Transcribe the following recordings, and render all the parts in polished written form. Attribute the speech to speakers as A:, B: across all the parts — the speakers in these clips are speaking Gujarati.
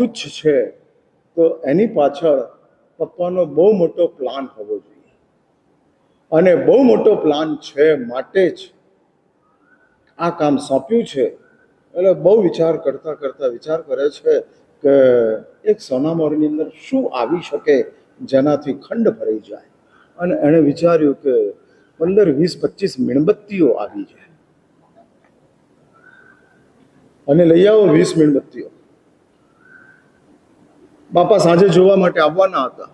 A: તુચ્છ છે તો એની પાછળ પપ્પાનો બહુ મોટો પ્લાન હોવો જોઈએ, અને બહુ મોટો પ્લાન છે માટે જ આ કામ સોંપ્યું છે. એટલે બહુ વિચાર કરતા કરતા વિચાર કરે છે કે એક સોનામોરની અંદર શું આવી શકે જેનાથી ખંડ ભરાઈ જાય. અને એણે વિચાર્યું કે 15, 20, 25 મીણબત્તીઓ આવી જાય અને લઈ આવો 20 મીણબત્તીઓ. બાપા સાંજે જોવા માટે આવવાના હતા.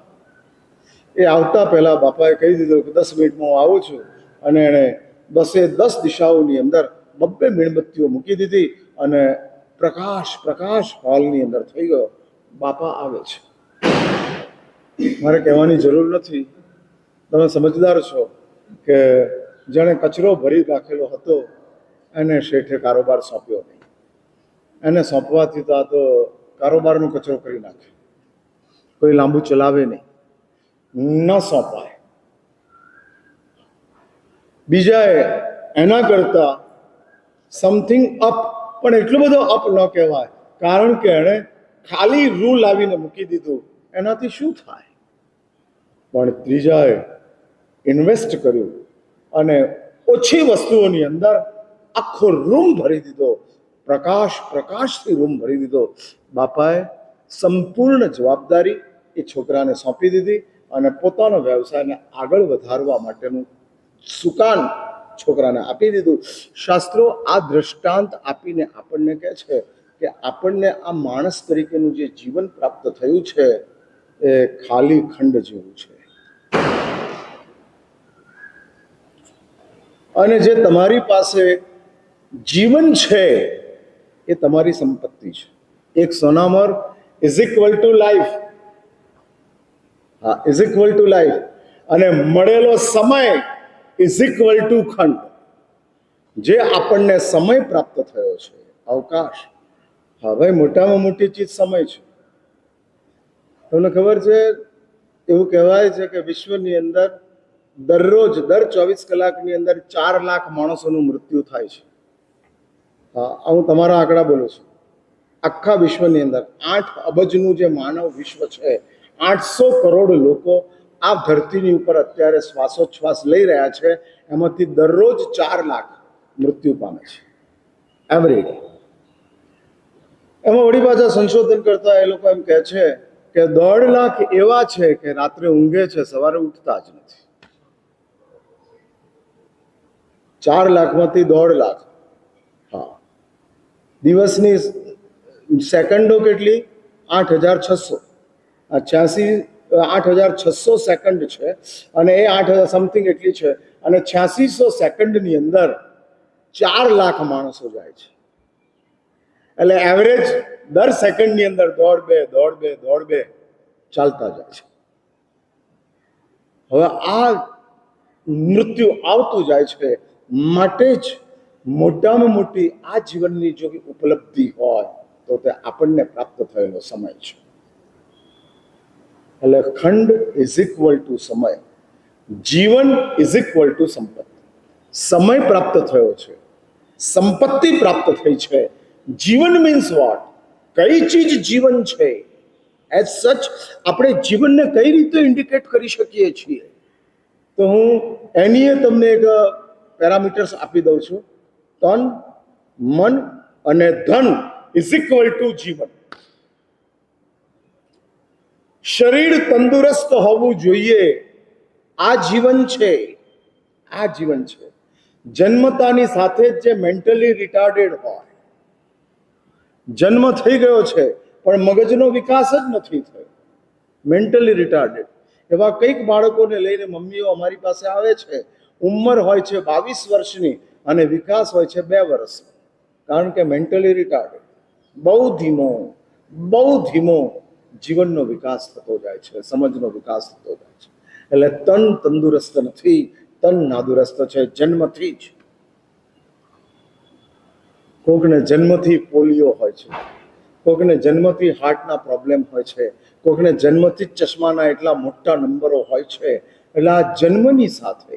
A: એ આવતા પહેલા બાપાએ કહી દીધું કે 10 મિનિટમાં હું આવું છું. અને એણે 10 દિશાઓની અંદર 2 મીણબત્તીઓ મૂકી દીધી અને પ્રકાશ હોલની અંદર થઈ ગયો. બાપા આવે છે. મારે કહેવાની જરૂર નથી, તમે સમજદાર છો કે જેણે કચરો ભરી રાખેલો હતો એને શેઠે કારોબાર સોંપ્યો નહીં. એને સોંપવાથી તો આ તો કારોબારનો કચરો કરી નાખે, કોઈ લાંબુ ચલાવે નહીં, ન સોંપાય. બીજાએ એના કરતા સમથિંગ અપ, પણ એટલો બધો અપ ન કહેવાય, કારણ કે એણે ખાલી રૂ લાવીને મૂકી દીધું. એનાથી શું થાય? પણ ત્રીજાએ ઇન્વેસ્ટ કર્યું અને ઓછી વસ્તુઓની અંદર આખો રૂમ ભરી દીધો, પ્રકાશથી રૂમ ભરી દીધો. બાપાએ સંપૂર્ણ જવાબદારી એ છોકરાને સોંપી દીધી અને પોતાનો વ્યવસાયને આગળ વધારવા માટેનું સુકાન છોકરાને આપી દીધું. શાસ્ત્રો આ દ્રષ્ટાંત આપીને આપણને કહે છે કે આપણને આ માણસ તરીકેનું જે જીવન પ્રાપ્ત થયું છે એ ખાલી ખંડ જેવું છે. અને જે તમારી પાસે જીવન છે એ તમારી સંપત્તિ છે. એક સોનામર ઇઝ ઇક્વલ ટુ લાઈફ. હા, ઇઝ ઇક્વલ ટુ લાઈફ. અને મળેલો સમય ઇઝ ઇક્વલ ટુ ખંડ. જે આપણને સમય પ્રાપ્ત થયો છે, અવકાશ. હા ભાઈ, મોટામાં મોટી ચીજ સમય છે. તમને ખબર છે, એવું કહેવાય છે કે વિશ્વની અંદર દરરોજ દર 24 કલાકની અંદર 4 લાખ માણસોનું મૃત્યુ થાય છે. હા, હું તમારા આંકડા બોલું છું. આખા વિશ્વની અંદર 8 અબજનું જે માનવ વિશ્વ છે, 800 કરોડ લોકો આ ધરતીની ઉપર અત્યારે શ્વાસોચ્છ્વાસ લઈ રહ્યા છે. એમાંથી દરરોજ 4 લાખ મૃત્યુ પામે છે, એવરી ડે. એમાં વળી પાછા સંશોધન કરતા એ લોકો એમ કહે છે કે 1.5 લાખ એવા છે કે રાત્રે ઊંઘે છે, સવારે ઉઠતા જ નથી. 4 લાખમાંથી 1.5 લાખ. હા, દિવસની સેકન્ડો કેટલી? 8600. 8600 સેકન્ડ છે, અને એ 8000 સમથિંગ એટલી છે. અને 8600 સેકન્ડની અંદર 4 લાખ માણસો જાય છે. એટલે એવરેજ દર સેકન્ડની અંદર 1.5 ચાલતા જાય છે. હવે આ મૃત્યુ આવતું જાય છે. માટે જ મોટામાં મોટી આ જીવનની જો ઉપલબ્ધિ હોય તો તે આપણને પ્રાપ્ત થયેલો સમય છે. એટલે ખંડ ઇઝ ઇક્વલ ટુ સમય, જીવન ઇઝ ઇક્વલ ટુ સંપત્તિ. સમય પ્રાપ્ત થયો છે, સંપત્તિ પ્રાપ્ત થઈ છે. જીવન મીન્સ વોટ? કઈ ચીજ જીવન છે? એઝ સચ આપણે જીવનને કઈ રીતે ઇન્ડિકેટ કરી શકીએ છીએ? તો હું એની તમને એક પેરામીટર્સ આપી દઉં છું. તન, મન અને ધન ઇઝ ઇક્વલ ટુ જીવન. શરીર તંદુરસ્ત હોવું જોઈએ, આ જીવન છે. આ જીવન છે. જન્મતાની સાથે જ જે મેન્ટલી રિટાર્ડેડ હોય, જન્મ થઈ ગયો છે પણ મગજનો વિકાસ જ નથી થયો, મેન્ટલી રિટાર્ડેડ, એવા કંઈક બાળકોને લઈને મમ્મીઓ અમારી પાસે આવે છે. ઉંમર હોય છે 22 વર્ષની અને વિકાસ હોય છે 2 વર્ષનો, કારણ કે મેન્ટલી રિટાર્ડેડ. બહુ ધીમો જીવનનો વિકાસ થતો જાય છે, સમજનો વિકાસ થતો જાય છે. એટલે તન તંદુરસ્ત નથી, તન નાદુરસ્ત છે જન્મથી જ. કોકને જન્મથી પોલિયો હોય છે, કોકને જન્મથી હાર્ટના પ્રોબ્લેમ હોય છે, કોકને જન્મથી જ ચશ્માના એટલા મોટા નંબરો હોય છે. એટલે આ જન્મની સાથે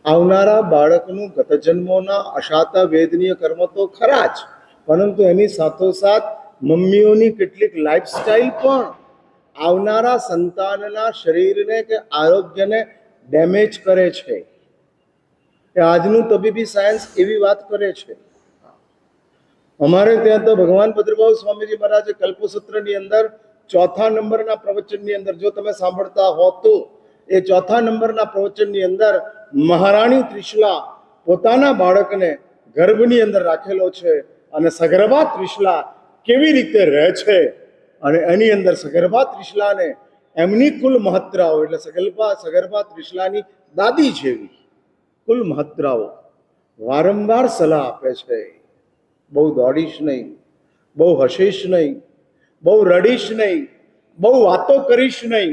A: આવનારા બાળકનું ગત જન્મોના અશાતા વેદનીય કર્મ તો ખરા જ, પરંતુ એની સાથોસાથ મમ્મીઓની કેટલીક લાઈફસ્ટાઈલ પણ આવનારા સંતાનના શરીરને કે આરોગ્યને ડેમેજ કરે છે. કે આજનું તબીબી સાયન્સ એવી વાત કરે છે. અમારે ત્યાં તો ભગવાન ભદ્રભાવ સ્વામીજી મહારાજે કલ્પસૂત્રની અંદર 4થા નંબરના પ્રવચનની અંદર, જો તમે સાંભળતા હો તો, એ 4થા નંબરના પ્રવચનની અંદર મહારાણી ત્રિશલા પોતાના બાળકને ગર્ભની અંદર રાખેલો છે અને સગર્ભા ત્રિશલા કેવી રીતે રહે છે અને એની અંદર સગર્ભા ત્રિશલાને એમની કુલ મહત્રાઓ, એટલે સગર્ભા ત્રિશલાની દાદી જેવી કુલ મહત્રાઓ વારંવાર સલાહ આપે છે. બહુ દોડીશ નહીં, બહુ હસીશ નહીં, બહુ રડીશ નહીં, બહુ વાતો કરીશ નહીં,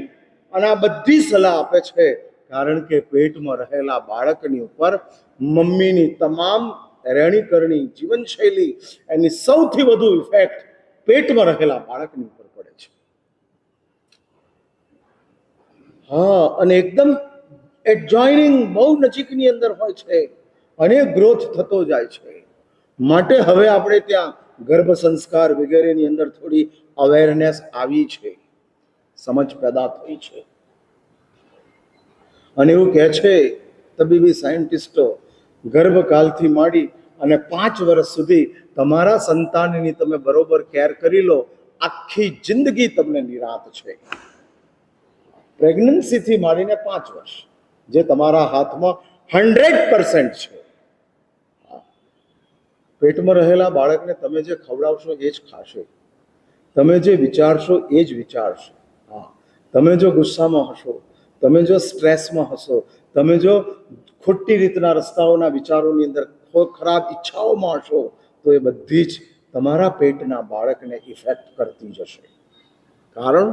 A: અને આ બધી સલાહ આપે છે કારણ કે પેટમાં રહેલા બાળકની ઉપર મમ્મીની તમામ રહેણી જીવનશૈલી એની સૌથી વધુ ઇફેક્ટ પેટમાં રહેલા બાળકની ઉપર પડે છે. હા, અને એકદમ એડજોઇનિંગ, બહુ નજીકની અંદર હોય છે અને ગ્રોથ થતો જાય છે. માટે હવે આપણે ત્યાં ગર્ભ સંસ્કાર વગેરેની અંદર થોડી અવેરનેસ આવી છે, સમજ પેદા થઈ છે. અને એવું કહે છે તબીબી સાયન્ટિસ્ટો, ગર્ભકાલથી માંડી અને 5 વર્ષ સુધી તમારા સંતાનની તમે બરોબર કેર કરી લો, આખી જિંદગી તમને નિરાંત છે. પ્રેગ્નન્સીથી માંડીને 5 વર્ષ જે તમારા હાથમાં 100% છે. પેટમાં રહેલા બાળકને તમે જે ખવડાવશો એ જ ખાશે, તમે જે વિચારશો એ જ વિચારશો. હા, તમે જો ગુસ્સામાં હશો, તમે જો સ્ટ્રેસમાં હશો, તમે જો ખોટી રીતના રસ્તાઓના વિચારોની અંદર ખરાબ ઈચ્છાઓમાં હશો, તો એ બધી જ તમારા પેટના બાળકને ઇફેક્ટ કરતી જશે. કારણ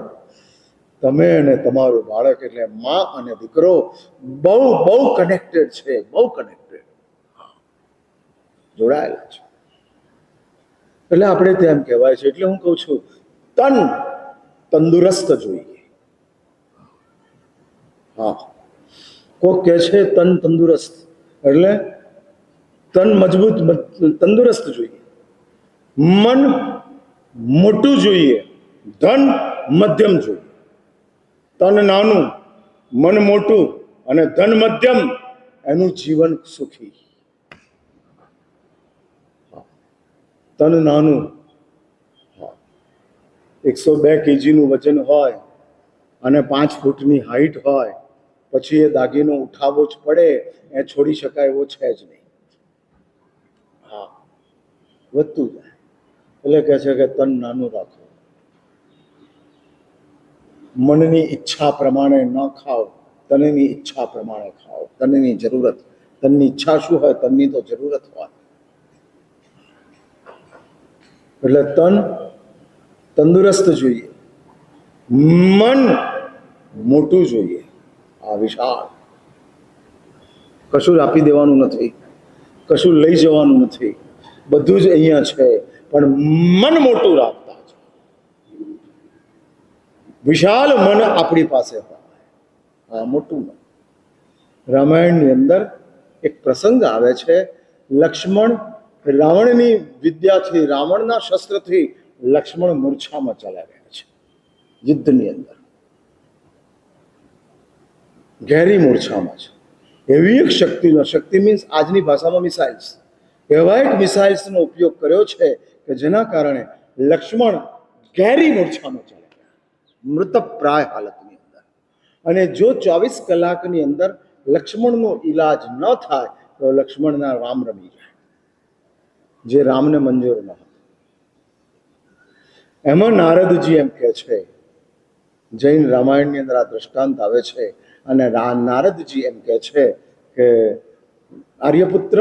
A: તમે અને તમારું બાળક એટલે માં અને દીકરો બહુ બહુ કનેક્ટેડ છે, બહુ કનેક્ટેડ, જોડાયેલા છે. એટલે આપણે તેમ કહેવાય છે, એટલે હું કહું છું તન તંદુરસ્ત જોઈએ. હા, કોક કહે છે તન તંદુરસ્ત એટલે તન મજબૂત તંદુરસ્ત જોઈએ, મન મોટું જોઈએ, ધન મધ્યમ જોઈએ. તન નાનું, મન મોટું અને ધન મધ્યમ, એનું જીવન સુખી. તન નાનું, 102 kgનું વજન હોય અને 5 ફૂટની હાઈટ હોય, પછી એ દાગીનો ઉઠાવવો જ પડે, એ છોડી શકાય એવો છે જ નહીં. હા, વધતું જાય. એટલે કહે છે કે તન નાનું રાખો, મનની ઈચ્છા પ્રમાણે ન ખાઓ, તનની ઈચ્છા પ્રમાણે ખાઓ. તનની જરૂરત, તનની ઈચ્છા શું હોય, તનની તો જરૂરત હોય. એટલે તન તંદુરસ્ત જોઈએ, મન મોટું જોઈએ, આ વિશાળ. કશું આપી દેવાનું નથી, કશું લઈ જવાનું નથી, બધું જ અહીંયા છે, પણ મન મોટું રાખતા છે. વિશાળ મન આપણી પાસે હોય, આ મોટું મન. રામાયણની અંદર એક પ્રસંગ આવે છે, લક્ષ્મણ રાવણની વિદ્યાથી, રાવણના શસ્ત્રથી લક્ષ્મણ મૂર્છામાં ચાલ્યા ગયા છે યુદ્ધની અંદર, ગહેરી મૂર્છામાં છે. એવી એક શક્તિ મીન્સ આજની ભાષામાં મિસાઇલ્સ, એવા એક મિસાઇલ્સનો ઉપયોગ કર્યો છે કે જેના કારણે લક્ષ્મણ ગહેરી મૂર્છામાં ચાલ્યા ગયા, મૃતપ્રાય હાલતની અંદર. અને જો 24 કલાકની અંદર લક્ષ્મણનો ઈલાજ ન થાય તો લક્ષ્મણના રામ રમી જાય, જે રામને મંજૂર ન હતું. એમાં નારદજી એમ કહે છે, જૈન રામાયણની અંદર આ દ્રષ્ટાંત આવે છે, અને નારદજી એમ કહે છે કે આર્યપુત્ર,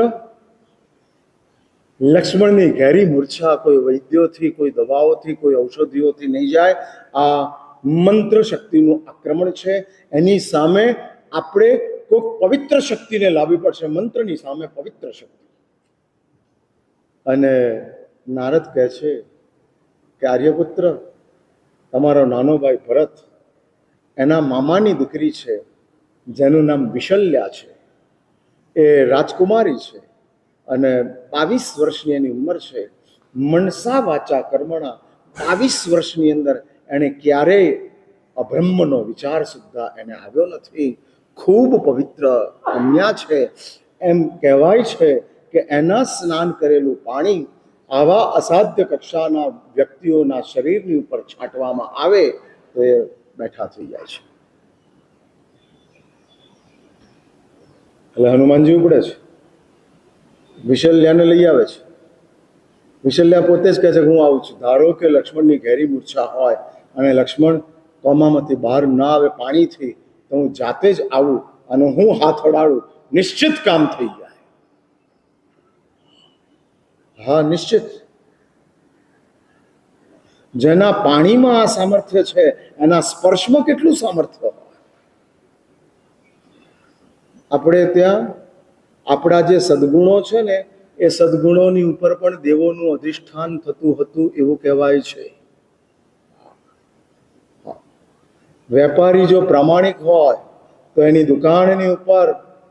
A: લક્ષ્મણની ઘેરી મૂર્છા કોઈ વૈદ્યોથી, કોઈ દવાઓથી, કોઈ ઔષધિઓથી નહીં જાય. આ મંત્ર શક્તિનું આક્રમણ છે. એની સામે આપણે કોઈ પવિત્ર શક્તિને લાવવી પડશે, મંત્રની સામે પવિત્ર શક્તિ. અને નારદ કહે છે કે આર્યપુત્ર, તમારો નાનો ભાઈ ભરત, એના મામાની દીકરી છે જેનું નામ વિશલ્યા છે, એ રાજકુમારી છે અને 22 વર્ષની એની ઉંમર છે. મનસા વાચા કર્મણા 22 વર્ષની અંદર એણે ક્યારેય અબ્રહ્મનો વિચાર સુદ્ધા એને આવ્યો નથી. ખૂબ પવિત્ર કન્યા છે. એમ કહેવાય છે કે એના સ્નાન કરેલું પાણી આવા અસાધ્ય કક્ષાના વ્યક્તિઓના શરીરની ઉપર છાંટવામાં આવે તો એ બેઠા થઈ જાય છે. એટલે હનુમાનજી ઉપડે છે, વિશલ્યાને લઈ આવે છે. વિશલ્યા પોતે જ કહે છે કે હું આવું છું. ધારો કે લક્ષ્મણની ઘેરી મૂર્છા હોય અને લક્ષ્મણ કોમામાંથી બહાર ના આવે પાણીથી, તો હું જાતે જ આવું અને હું હાથ અડાડું, નિશ્ચિત કામ થઈ જાય. હા, નિશ્ચિત. જેના પાણીમાં આ સામર્થ્ય છે એના સ્પર્શમાં કેટલું સામર્થ્ય હોય. આપણે ત્યાં આપણા જે સદગુણો છે ને એ સદગુણોની ઉપર પણ દેવોનું અધિષ્ઠાન થતું હતું એવું કહેવાય છે. વેપારી જો પ્રામાણિક હોય તો એની દુકાનની ઉપર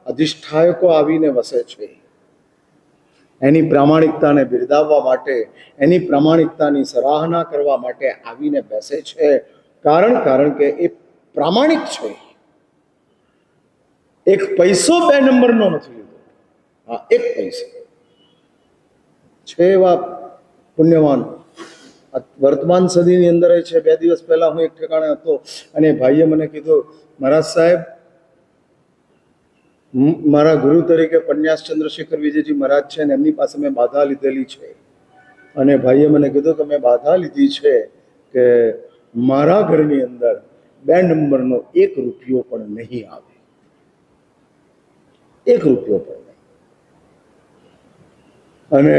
A: અધિષ્ઠાયકો આવીને વસે છે. એની પ્રામાણિકતાને બિરદાવવા માટે, એની પ્રામાણિકતાની સરાહના કરવા માટે આવીને બેસે છે. કારણ કે એ પ્રામાણિક છે. એક પૈસો 2 નંબરનો નથી લીધો. હા, એક પૈસો છે એવા પુણ્યવાન વર્તમાન સદીની અંદર છે. 2 દિવસ પહેલા હું એક ઠેકાણે હતો અને ભાઈએ મને કીધું, મહારાજ સાહેબ, મારા ગુરુ તરીકે પન્યાસ ચંદ્રશેખર વિજયજી મહારાજ છે ને એમની પાસે મેં બાધા લીધેલી છે. અને ભાઈએ મને કીધું કે મેં બાધા લીધી છે કે મારા ઘરની અંદર 2 નંબરનો 1 રૂપિયો પણ નહીં આવે. 1 રૂપિયો પણ નહીં. અને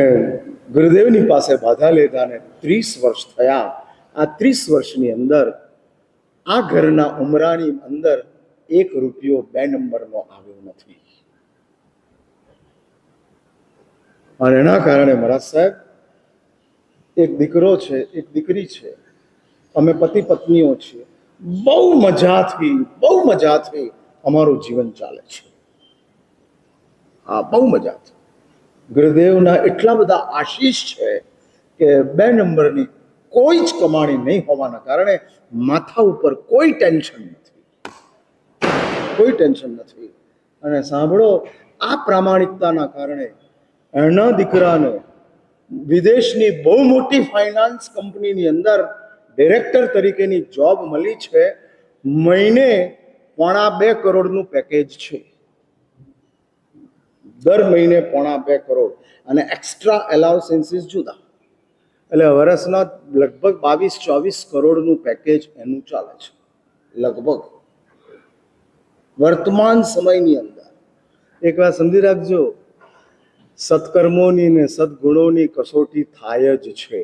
A: ગુરુદેવની પાસે બાધા લેતાને 30 વર્ષ થયા. આ 30 વર્ષની અંદર આ ઘરના ઉમરાની અંદર 1 રૂપિયો 2 નંબરનો આવ્યો નથી. અને એના કારણે મહારાજ સાહેબ, એક દીકરો છે, એક દીકરી છે, અમે પતિ પત્નીઓ છીએ. બહુ મજાથી અમારું જીવન ચાલે છે. હા, બહુ મજાથી. ગુરુદેવના એટલા બધા આશીષ છે કે 2 નંબરની કોઈ જ કમાણી નહીં હોવાના કારણે માથા ઉપર કોઈ ટેન્શન નથી, કોઈ ટેન્શન નથી. અને સાંભળો, આ પ્રામાણિકતાના કારણે એના દીકરાને વિદેશની બહુ મોટી ફાઇનાન્સ કંપનીની અંદર ડિરેક્ટર તરીકેની જોબ મળી છે. મહિને 1.25 કરોડનું પેકેજ છે. દર મહિને 1.25 કરોડ અને એક્સ્ટ્રા એલાઉન્સીસ જુદા. એટલે વર્ષના લગભગ 22-24 કરોડનું પેકેજ એનું ચાલે છે. લગભગ વર્તમાન સમયની અંદર. એક વાર સમજી રાખજો, સત્કર્મોની ને સદગુણોની કસોટી થાય જ છે.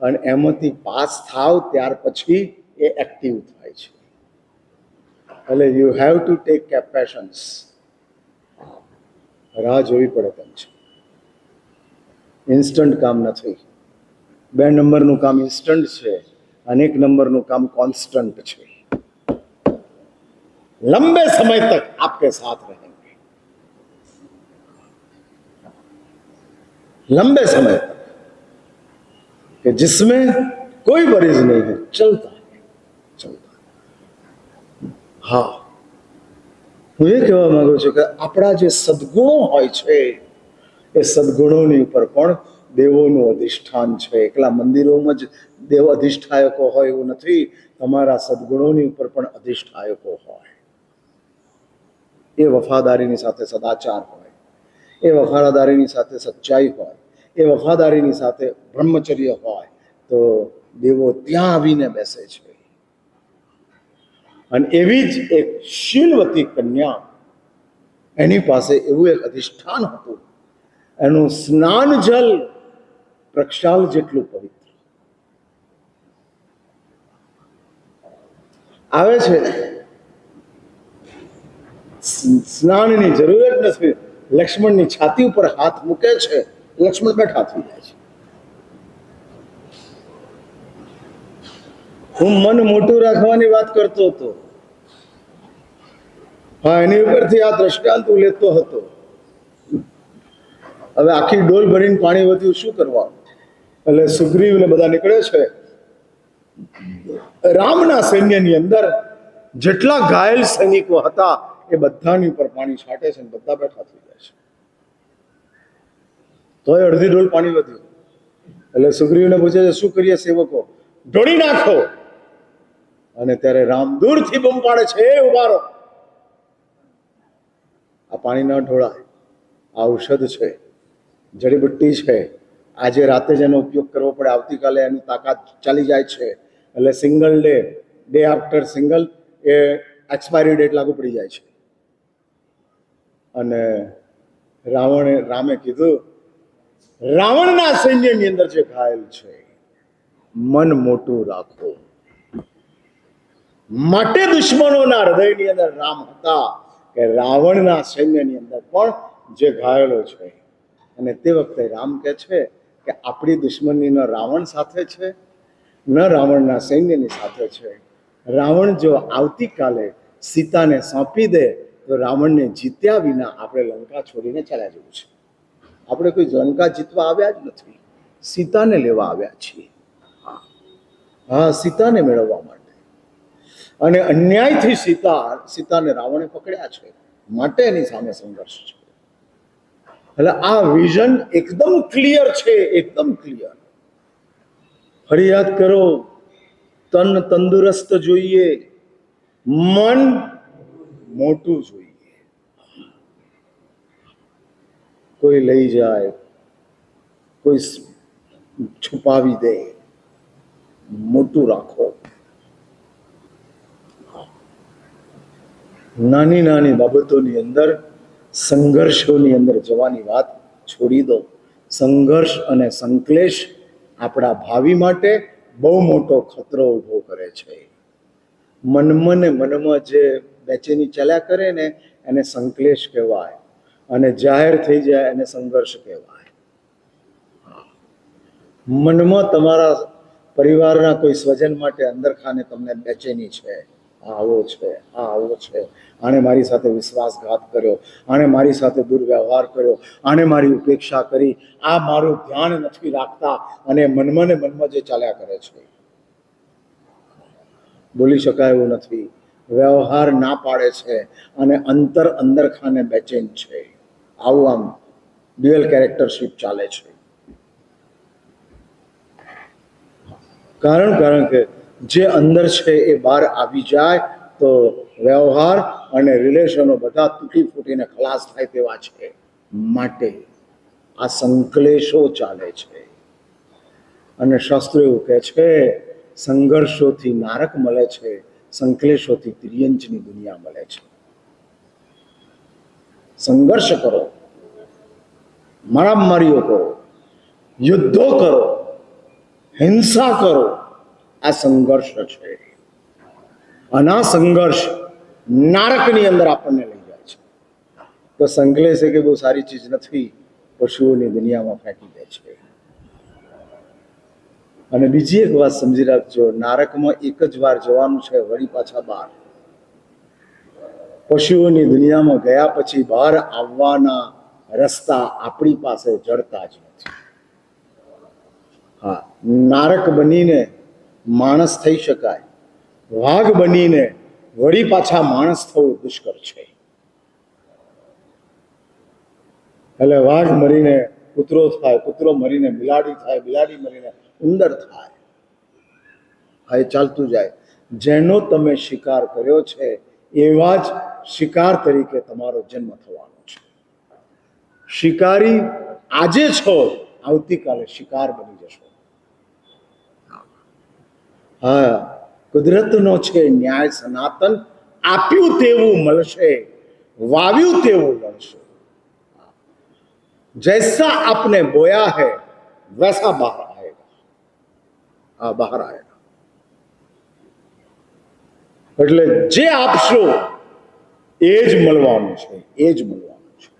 A: અને એમાંથી પાસ થાવ ત્યાર પછી એ એક્ટિવ થાય છે. એટલે યુ હેવ ટુ ટેક કેપેશન્સ. રાહ જોવી પડે તેમ છે. ઇન્સ્ટન્ટ કામ નથી. 2 નંબરનું કામ ઇન્સ્ટન્ટ છે અને 1 નંબરનું કામ કોન્સ્ટન્ટ છે. लंबे समय तक आपके साथ रहेंगे, लंबे समय तक, कि जिसमें कोई वरीज नहीं है, चलता है. हाँ, હું એ કહેવા માંગુ છું કે આપણા જે સદગુણો હોય છે એ સદગુણોની ઉપર પણ દેવોનું અધિષ્ઠાન છે. એકલા મંદિરોમાં જ દેવ અધિષ્ઠાયકો હોય એવું નથી. તમારા સદગુણોની ઉપર પણ અધિષ્ઠાયકો હોય. એ વફાદારીની સાથે સદાચાર હોય, એ વફાદારીની સાથે સચ્ચાઈ હોય, એ વફાદારીની સાથે બ્રહ્મચર્ય હોય, તો દેવો ત્યાં આવીને બેસે છે. અને એવી જ એક શીલવતી કન્યા, એની પાસે એવું એક અધિષ્ઠાન હતું. એનું સ્નાન જલ પ્રક્ષાલ જેટલું પવિત્ર આવે છે. સ્નાનની જરૂર જ નથી. લક્ષ્મણની છાતી ઉપર હાથ મૂકે છે, લક્ષ્મણ બેઠા થઈ જાય છે. હું મન મોટું રાખવાની વાત કરતો હતો. હા, એની ઉપરથી આ દ્રષ્ટાંત હું લેતો હતો. હવે આખી ડોલ ભરીને પાણી વધ્યું, શું કરવાનું? એટલે સુગ્રીવ ને બધા નીકળે છે. રામના સૈન્યની અંદર જેટલા ઘાયલ સૈનિકો હતા એ બધાની ઉપર પાણી છાંટે છે અને બધા બેઠા થઈ જાય છે. તોય અડધી ડોલ પાણી વધ્યું. એટલે સુગ્રીવને પૂછે છે, શું કરીએ સેવકો? ઢોળી નાખો. અને ત્યારે રામ દૂરથી બૂમ પાડે છે, એ ઉભા રહો, આ પાણી ન ઢોળાય, આ ઔષધ છે, જડીબુટ્ટી છે, આજે રાતે જ એનો ઉપયોગ કરવો પડે, આવતીકાલે એની તાકાત ચાલી જાય છે. એટલે સિંગલ ડે આફ્ટર સિંગલ એ એક્સપાયરી ડેટ લાગુ પડી જાય છે. અને રામે કીધું, રાવણના સૈન્યની અંદર જે ઘાયલ છે, મન મોટું રાખો. માટે દુશ્મનોના હૃદયની અંદર રામ હતા કે રાવણના સૈન્યની અંદર પણ જે ઘાયલો છે. અને તે વખતે રામ કહે છે કે આપણી દુશ્મની ન રાવણ સાથે છે, ન રાવણના સૈન્યની સાથે છે. રાવણ જો આવતીકાલે સીતાને સોંપી દે તો રાવણને જીત્યા વિના આપણે લંકા છોડીને ચાલ્યા જવું છે. આપણે કોઈ લંકા જીતવા આવ્યા જ નથી, સીતાને લેવા આવ્યા છીએ. હા, સીતાને મેળવવા માટે. અને અન્યાયથી સીતાને રાવણે પકડ્યા છે, માટે એની સામે સંઘર્ષ છે. એટલે આ વિઝન એકદમ ક્લિયર છે, એકદમ ક્લિયર. ફરી યાદ કરો, તન તંદુરસ્ત જોઈએ, મન મોટું જોઈએ. કોઈ લઈ જાય, કોઈ છુપાવી દે, મોટું રાખો. નાની નાની બાબતોની અંદર, સંઘર્ષોની અંદર જવાની વાત છોડી દો. સંઘર્ષ અને સંકલેશ આપણા ભાવિ માટે બહુ મોટો ખતરો ઊભો કરે છે. મનમાં જે બેચેની ચાલ્યા કરે ને એને સંકલેશ કહેવાય, અને જાહેર થઈ જાય એને સંઘર્ષ કહેવાય. મનમાં તમારા પરિવારના કોઈ સ્વજન માટે અંદર ખાને તમને બેચેની છે, આવો છે, આવો છે, આણે મારી સાથે વિશ્વાસઘાત કર્યો, આણે મારી સાથે દુર્વ્યવહાર કર્યો, આણે મારી ઉપેક્ષા કરી, આ મારું ધ્યાન નથી રાખતા, અને મનમાં જે ચાલ્યા કરે છે. બોલી શકાય એવું નથી, વ્યવહાર ના પાડે છે, અને અંદર ખાને બેચેન છે. આવું આમ ડ્યુઅલ કેરેક્ટરશીપ ચાલે છે. કારણ કે જે અંદર છે એ બહાર આવી જાય તો વ્યવહાર અને રિલેશનો બધા તૂટી ફૂટીને ખલાસ થાય તેવા છે. માટે આ સંકલેશો ચાલે છે. અને શાસ્ત્રો એવું કહે છે, સંઘર્ષોથી નારક મળે છે, સંકલેશોથી તિર્યંચની દુનિયા મળે છે. સંઘર્ષ કરો, મારામારીઓ કરો, યુદ્ધો કરો, હિંસા કરો, આ સંઘર્ષ છે. અને આ સંઘર્ષ નારકની અંદર આપણને લઈ જાય છે. તો સંકલેશ કે બહુ સારી ચીજ નથી, પશુઓની દુનિયામાં ફેંકી દે છે. અને બીજી એક વાત સમજી રાખજો, નારકમાં એક જ વાર જવાનું છે, વળી પાછા બહાર. પશુઓની દુનિયામાં ગયા પછી બહાર આવવાના રસ્તા આપણી પાસે જડતા જ નથી. હા, નારક બનીને માણસ થઈ શકાય, વાઘ બનીને વળી પાછા માણસ થવું દુષ્કર છે. એટલે વાઘ મરીને કૂતરો થાય, કૂતરો મરીને બિલાડી થાય, બિલાડી મરીને ઉંદર થાય. હા, એ ચાલતું જાય. જેનો તમે શિકાર કર્યો છે એવા જ શિકાર તરીકે તમારો જન્મ થવાનો છે. શિકારી આજે છો, આવતીકાલે શિકાર બની જશો. હા, કુદરતનો છે ન્યાય સનાતન, આપ્યું તેવું મળશે, વાવ્યું તેવું લણશે. जैसा आपने बोया है वैसा बाहर आएगा. हाँ, बाहर आएगा. એટલે જે આપશો એ જ મળવાનું છે, એ જ મળવાનું છે.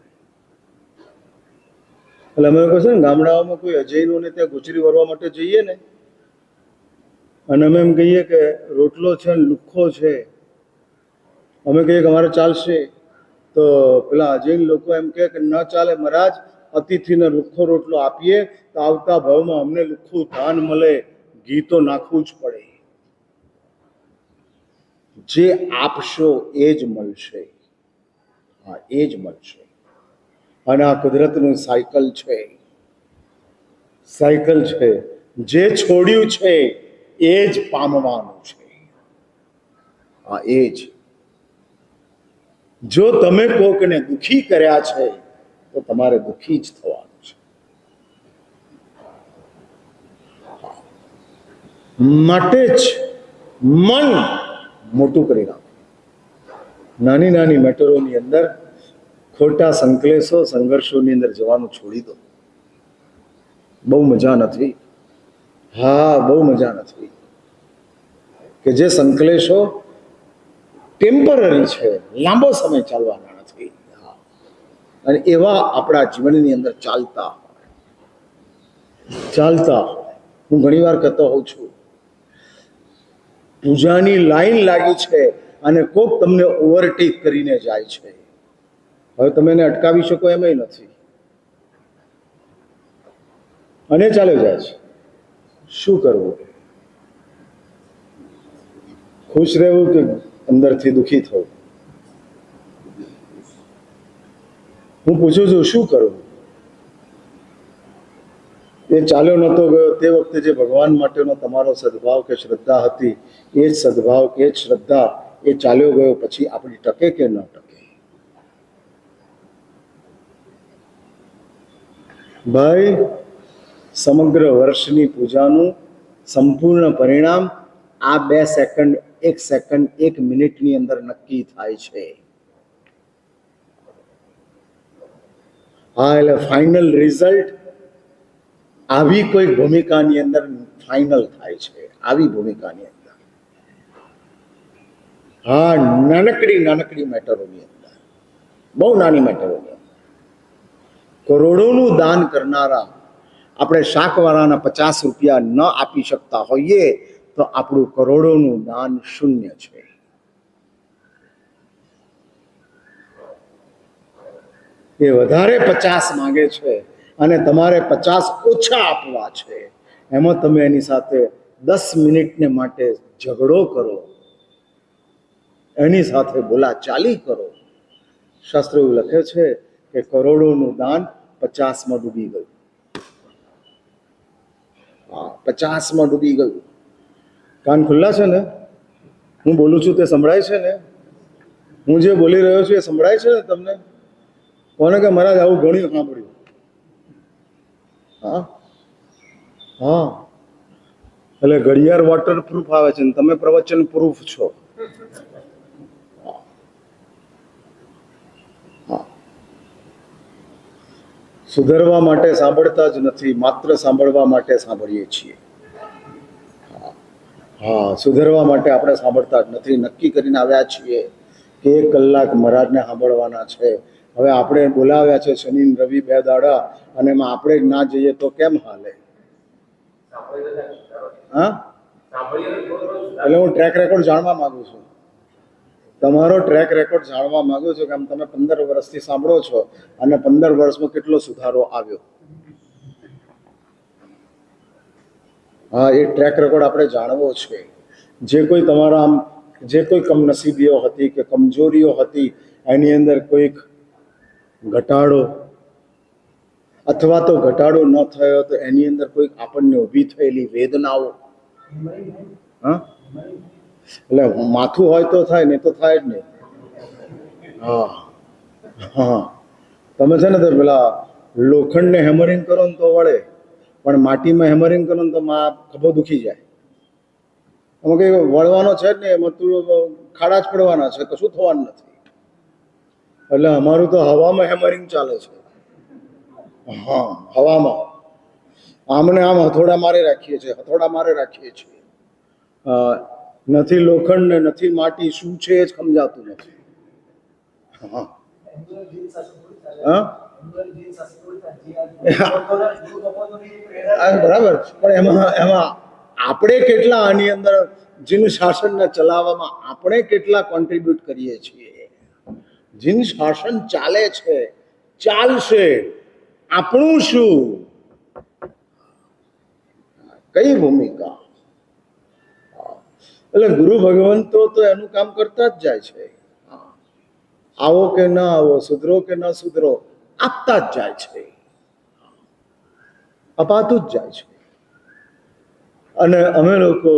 A: એટલે અમે કહે છે ને, ગામડાઓમાં કોઈ અજયનું ને ત્યાં ગુજરી વરવા માટે જઈએ ને, અને અમે એમ કહીએ કે રોટલો છે ને લુખ્ખો છે, અમે કહીએ કે અમારે ચાલશે, તો પેલા અજૈન લોકો એમ કહે કે ન ચાલે મહારાજ, અતિથિને લુખ્ખો રોટલો આપીએ તો આવતા ભાવમાં અમને લુખ્ખું ધાન મળે, ઘી તો નાખવું જ પડે. જે આપશો એ જ મળશે. હા, એ જ મળશે. અને આ કુદરતનું સાયકલ છે. સાયકલ છે. જે છોડ્યું છે એ જ પામવાનું છે. હા, એ જ. જો તમે કોકને દુખી કર્યા છે તો તમારે દુખી જ થવાનું છે. માટે જ મન મોટું કરી નાખો. નાની નાની મેટરોની અંદર ખોટા સંકલેશો, સંઘર્ષોની અંદર જવાનું છોડી દો. બહુ મજા નથી. હા, બહુ મજા નથી. કે જે સંકલેશો ટેમ્પરરી છે, લાંબો સમય ચાલવાના નથી. અને એવા આપણા જીવનની અંદર ચાલતા હું ઘણી વાર કહેતો હોઉં છું, પૂજાની લાઈન લાગી છે અને કોક તમને ઓવરટેક કરીને જાય છે. હવે તમે એને અટકાવી શકો એમ નથી, અને ચાલે જાય છે. શું કરવું? ખુશ રહેવું કે અંદરથી દુઃખી થવું? હું પૂછું છું, શું કરવું? એ ચાલ્યો નહોતો ગયો તે વખતે જે ભગવાન માટેનો તમારો સદભાવ કે શ્રદ્ધા હતી, એ જ સદભાવ કે જ શ્રદ્ધા એ ચાલ્યો ગયો પછી આપણી ટકે કે ન ટકે? ભાઈ, સમગ્ર વર્ષની પૂજાનું સંપૂર્ણ પરિણામ આ 2 સેકન્ડ, 1 સેકન્ડ, 1 મિનિટની અંદર નક્કી થાય છે. હા, એટલે ફાઇનલ રિઝલ્ટ આવી કોઈ ભૂમિકાની અંદર ફાઇનલ થાય છે. આવી ભૂમિકાની અંદર, હા, નાનકડી મેટરોની અંદર, બહુ નાની મેટરોની અંદર કરોડોનું દાન કરનારા આપણે શાકવાળાના 50 રૂપિયા ન આપી શકતા હોઈએ તો આપણું કરોડોનું દાન શૂન્ય છે. એ વધારે 50 માંગે છે અને તમારે 50 ઓછા આપવા છે. એમાં તમે એની સાથે 10 મિનિટને માટે ઝઘડો કરો, એની સાથે બોલાચાલી કરો. શાસ્ત્રો એવું લખે છે કે કરોડોનું દાન 50માં ડૂબી ગયું. હા, 50માં ડૂબી ગયું. કાન ખુલ્લા છે ને? હું બોલું છું તે સંભળાય છે ને? હું જે બોલી રહ્યો છું એ સંભળાય છે ને તમને? કોને કે મહારાજ આવું ઘણું સાંભળ્યું? હા હા, એટલે ઘડિયાળ વોટર પ્રૂફ આવે છે ને તમે પ્રવચન પ્રૂફ છો. સુધરવા માટે સાંભળતા જ નથી, માત્ર સાંભળવા માટે સાંભળીએ છીએ. હા, સુધરવા માટે આપણે સાંભળતા જ નથી. નક્કી કરીને આવ્યા છીએ કે 1 કલાક મહારાજને સાંભળવાના છે. હવે આપણે બોલાવ્યા છે શનિ રવિ 2 દાડા, અને એમાં આપણે જ ના જઈએ તો કેમ હાલે? હા, એટલે હું ટ્રેક રેકોર્ડ જાણવા માંગુ છું. તમારો ટ્રેક રેકોર્ડ જાણવા માંગુ છું કે આમ તમે 15 વર્ષથી સાંભળો છો અને 15 વર્ષમાં કેટલો સુધારો આવ્યો. હા, એ ટ્રેક રેકોર્ડ આપણે જાણવો છે. જે કોઈ તમારા જે કોઈ કમનસીબીઓ હતી કે કમજોરીઓ હતી એની અંદર કોઈક ઘટાડો, અથવા તો ઘટાડો ન થયો તો એની અંદર કોઈક આપણને ઊભી થયેલી વેદનાઓ. હા, એટલે માથું હોય તો થાય, નહીં તો થાય જ નહીં. હા હા, તમે છે ને તો પેલા લોખંડને હેમરિંગ કરો ને તો વળે, પણ માટીમાં હેમરિંગ કરો ને તો ખભો દુખી જાય. એમાં કંઈ વળવાનો છે જ નહીં, એમાં ખાડા જ પડવાના છે, કશું થવાનું નથી. એટલે અમારું તો હવામાં હેમરિંગ ચાલે છે. હા, હવામાં આમને આમ હથોડા મારે રાખીએ છીએ, નથી લોખંડ ને નથી માટી, શું છે એ જ સમજાતું નથી. હા બરાબર, પણ એમાં આપણે કેટલા આની અંદર જીન શાસનને ચલાવવામાં આપણે કેટલા કોન્ટ્રીબ્યુટ કરીએ છીએ? જીન શાસન ચાલે છે, ચાલશે, આપણું શું? કઈ ભૂમિકા? એટલે ગુરુ ભગવંતો તો એનું કામ કરતા જ જાય છે. આવો કે ન આવો, સુધરો કે ન સુધરો, આપતા જ જાય છે, અપાતું જ જાય છે. અને અમે લોકો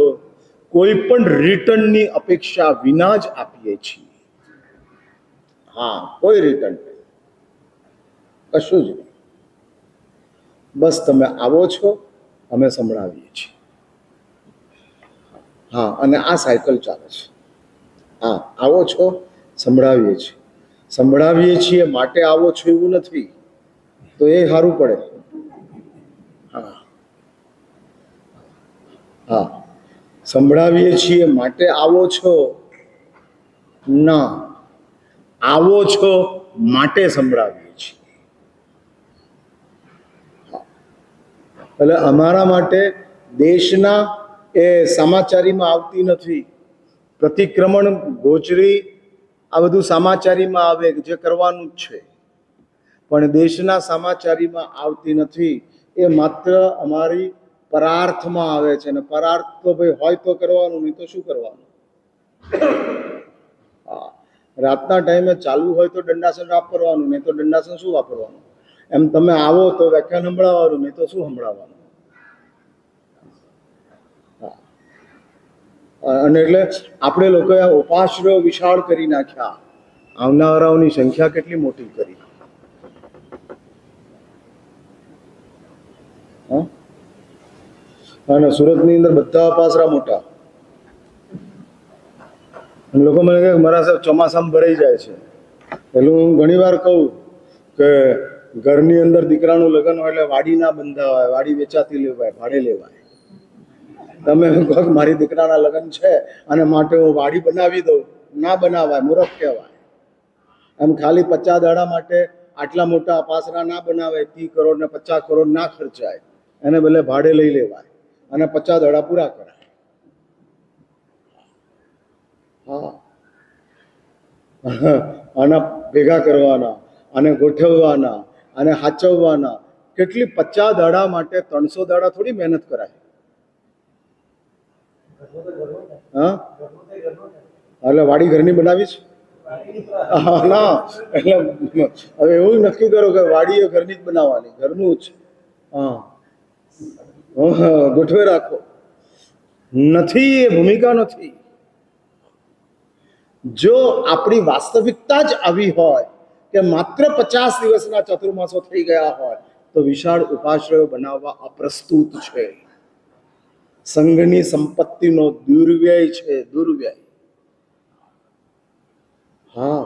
A: કોઈ પણ રિટર્નની અપેક્ષા વિના જ આપીએ છીએ. હા, કોઈ રિટર્ન નહીં, કશું જ નહીં. બસ તમે આવો છો, અમે સંભળાવીએ છીએ. હા, અને આ સાયકલ ચાલે છે. હા, આવો છો, સંભળાવીએ છીએ. સંભળાવીએ છીએ માટે આવો છો એવું નથી, તો એ સારું પડે. હા હા, સંભળાવીએ છીએ માટે આવો છો ના, આવો છો માટે સંભળાવીએ છીએ. એટલે અમારા માટે દેશના એ સમાચારીમાં આવતી નથી. પ્રતિક્રમણ, ગોચરી, આ બધું સમાચારીમાં આવે જે કરવાનું જ છે, પણ દેશના સમાચારીમાં આવતી નથી. એ માત્ર અમારી પરાર્થમાં આવે છે, અને પરાર્થ તો ભાઈ હોય તો કરવાનું, નહીં તો શું કરવાનું? હા, રાતના ટાઈમે ચાલુ હોય તો દંડાસન વાપરવાનું, નહીં તો દંડાસન શું વાપરવાનું? એમ તમે આવો તો વ્યાખ્યાન સંભળાવવાનું, નહીં તો શું સંભળાવવાનું? અને એટલે આપણે લોકોએ ઉપાશ્રયો વિશાળ કરી નાખ્યા, આવનારાઓની સંખ્યા કેટલી મોટી કરી. અને સુરતની અંદર બધા પાસરા મોટા. લોકો મને કહે મારા સાહેબ ચોમાસામાં ભરાઈ જાય છે. પેલું હું ઘણી વાર કહું કે ઘરની અંદર દીકરાનું લગ્ન હોય એટલે વાડી ના બંધાવાય, વાડી વેચાતી લેવાય, ભાડે લેવાય. તમે કહો કે મારી દીકરાના લગ્ન છે અને માટે હું વાડી બનાવી દઉં, ના બનાવાય, મૂર્ખ કહેવાય. એમ ખાલી 50 દાડા માટે આટલા મોટા પાસરા ના બનાવાય. 30 કરોડ ને 50 કરોડ ના ખર્ચાય, એને બદલે ભાડે લઈ લેવાય અને 50 દાડા પૂરા કરાય. હા, આના ભેગા કરવાના, અને ગોઠવવાના, અને હાચવવાના. કેટલી 50 દાડા માટે 300 દાડા થોડી મહેનત કરાય. હા, એટલે વાડી ઘરની બનાવીશ ના, એટલે હવે એવું નક્કી કરો કે વાડી એ ઘરની જ બનાવવાની, ઘરનું જ. હા, ગોઠવે રાખો. નથી, એ ભૂમિકા નથી. જો આપણી વાસ્તવિકતા જ આવી હોય કે માત્ર 50 દિવસના ચતુર્માસો થઈ ગયા હોય તો વિશાળ ઉપાશ્રયો બનાવવા અપ્રસ્તુત છે. સંઘની સંપત્તિનો દુર્વ્યય છે, દુર્વ્યય. હા,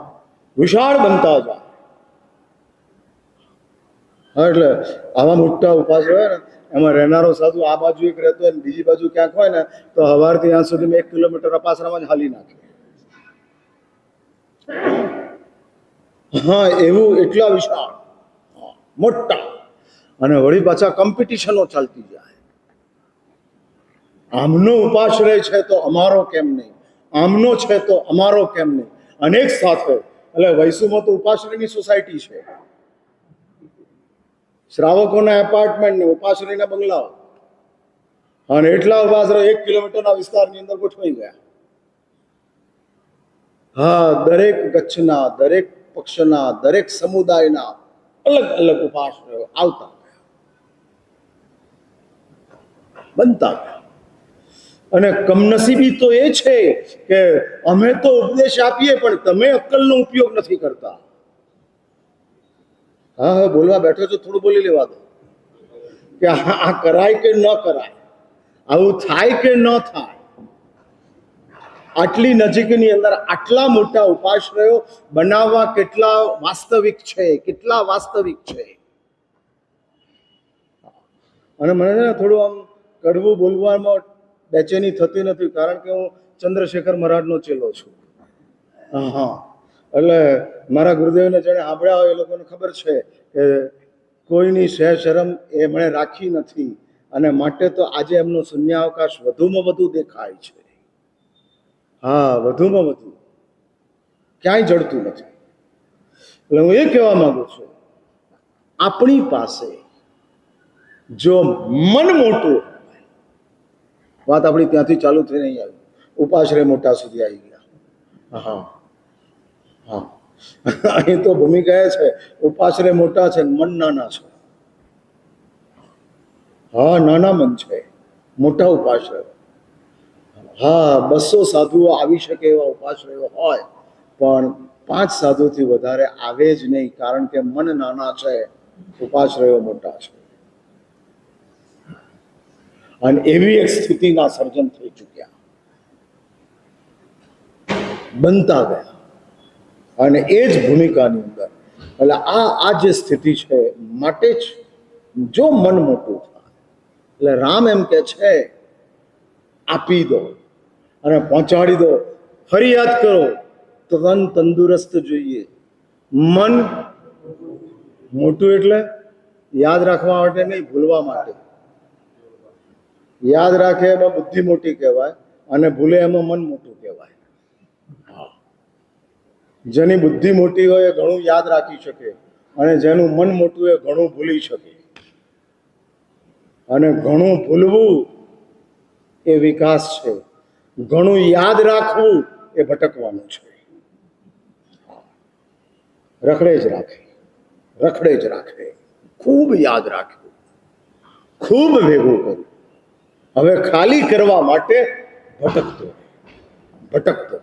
A: વિશાળ બનતા જાય. હા, એટલે આવા મોટા ઉપાશ્રય હોય ને, એમાં રહેનારો સાધુ આ બાજુ એક રહેતો હોય ને બીજી બાજુ ક્યાંક હોય ને, તો સવારથી ત્યાં સુધી 1 કિલોમીટર અપાસરામાં જ હાલી નાખે. હા, એવું એટલા વિશાળ, મોટા, અને વળી પાછા કોમ્પિટિશનો ચાલતી જાય. આમનો ઉપાશ્રય છે તો અમારો કેમ નહીં, આમનો છે તો અમારો કેમ નહીં, અનેક સાથે. એટલે વૈસુમાં તો ઉપાશ્રયની સોસાયટી છે, શ્રાવકોના એપાર્ટમેન્ટ ને ઉપાશ્રયના બંગલાઓ, અને એટલા ઉપાશ્રય 1 કિલોમીટરના વિસ્તારની અંદર ગોઠવાઈ ગયા. હા, દરેક ગચ્છના, દરેક પક્ષના, દરેક સમુદાયના અલગ અલગ ઉપાશ્રયો આવતા બનતા ગયા. અને કમનસીબી તો એ છે કે અમે તો ઉપદેશ આપીએ પણ તમે અક્કલનો ઉપયોગ નથી કરતા. હા હા, બોલવા બેઠો છો, થોડું બોલી લેવા દો કે આ કરાય કે ન કરાય, આવું થાય કે ન થાય. આટલી નજીકની અંદર આટલા મોટા ઉપાશ્રયો બનાવવા કેટલા વાસ્તવિક છે, કેટલા વાસ્તવિક છે. અને મને છે ને થોડું આમ કડવું બોલવામાં બેચેની થતી નથી, કારણ કે હું ચંદ્રશેખર મહારાજનો ચેલો છું. હા, એટલે મારા ગુરુદેવને જેને સાંભળ્યા હોય એ લોકોને ખબર છે કે કોઈની સહેજ શરમ એમણે રાખી નથી, અને માટે તો આજે એમનો શૂન્યાવકાશ વધુમાં વધુ દેખાય છે. હા, વધુમાં વધુ, ક્યાંય જડતું નથી. એટલે હું એ કહેવા માંગુ છું, આપણી પાસે જો મન મોટું, વાત આપણી ત્યાંથી ચાલુ થઈ નહીં આવી, ઉપાશ્રય મોટા સુધી આવી ગયા. હા હા, અહીં તો ભૂમિ કહે છે ઉપાશ્રય મોટા છે, મન નાના છે. હા, નાના મન છે, મોટા ઉપાશ્રય. હા, 200 સાધુઓ આવી શકે એવા ઉપાશ્રયો હોય, પણ 5 સાધુથી વધારે આવે જ નહીં, કારણ કે મન નાના છે, ઉપાશ્રયો મોટા છે. અને એવી એક સ્થિતિના સર્જન થઈ ચૂક્યા, બનતા ગયા. અને એ જ ભૂમિકાની અંદર એટલે આ જે સ્થિતિ છે, માટે જ જો મન મોટું થાય, એટલે રામ એમ કે છે આપી દો અને પહોંચાડી દો. ફરી યાદ કરો, તન તંદુરસ્ત જોઈએ. મન મોટું એટલે યાદ રાખવા માટે નહીં, ભૂલવા માટે. યાદ રાખે એમાં બુદ્ધિ મોટી કહેવાય, અને ભૂલે એમાં મન મોટું કહેવાય. જેની બુદ્ધિ મોટી હોય એ ઘણું યાદ રાખી શકે, અને જેનું મન મોટું એ ઘણું ભૂલી શકે. અને ઘણું ભૂલવું એ વિકાસ છે, ઘણું યાદ રાખવું એ ભટકવાનું છે. રખડે જ રાખે, રખડે જ રાખે, ખૂબ યાદ રાખ્યું, ખૂબ ભેગું કર્યું, હવે ખાલી કરવા માટે ભટકતો ભટકતો.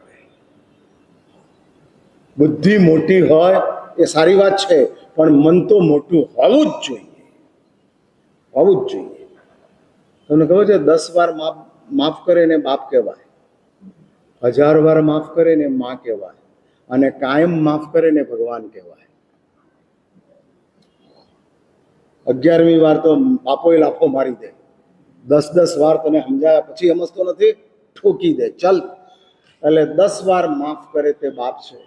A: બુદ્ધિ મોટી હોય એ સારી વાત છે, પણ મન તો મોટું હોવું જ જોઈએ, હોવું જ જોઈએ. તમને ખબર છે 10 વાર માફ કરે ને બાપ કહેવાય, 1000 વાર માફ કરે ને માં કહેવાય, અને કાયમ માફ કરે ને ભગવાન કહેવાય. 11મી વાર તો બાપોએ લાફો મારી દે, 10 વાર તને સમજાયા પછી સમજતો નથી, ઠોકી દે ચલ. એટલે 10 વાર માફ કરે તે બાપ છે,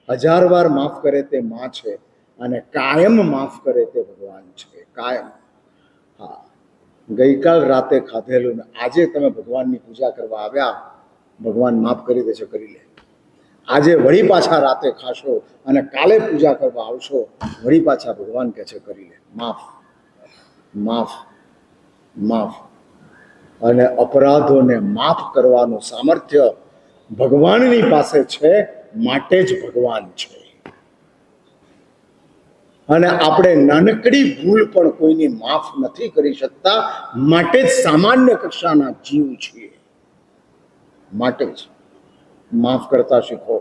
A: 1000 વાર માફ કરે તે માં છે, અને કાયમ માફ કરે તે ભગવાન છે. કાયમ. હા, ગઈકાલ રાતે ખાધેલું ને આજે તમે ભગવાનની પૂજા કરવા આવ્યા, ભગવાન માફ કરી દેશે, કરી લે. આજે વળી પાછા રાતે ખાશો અને કાલે પૂજા કરવા આવશો, વળી પાછા ભગવાન કહે છે કરી લે. માફ, માફ, માફ. અને અપરાધોને માફ કરવાનું સામર્થ્ય ભગવાનની પાસે છે, માટે જ ભગવાન છે. અને આપણે નાનકડી ભૂલ પણ કોઈની માફ નથી કરી શકતા, માટે જ સામાન્ય કક્ષાના જીવ છીએ. માટે જ માફ કરતા શીખો.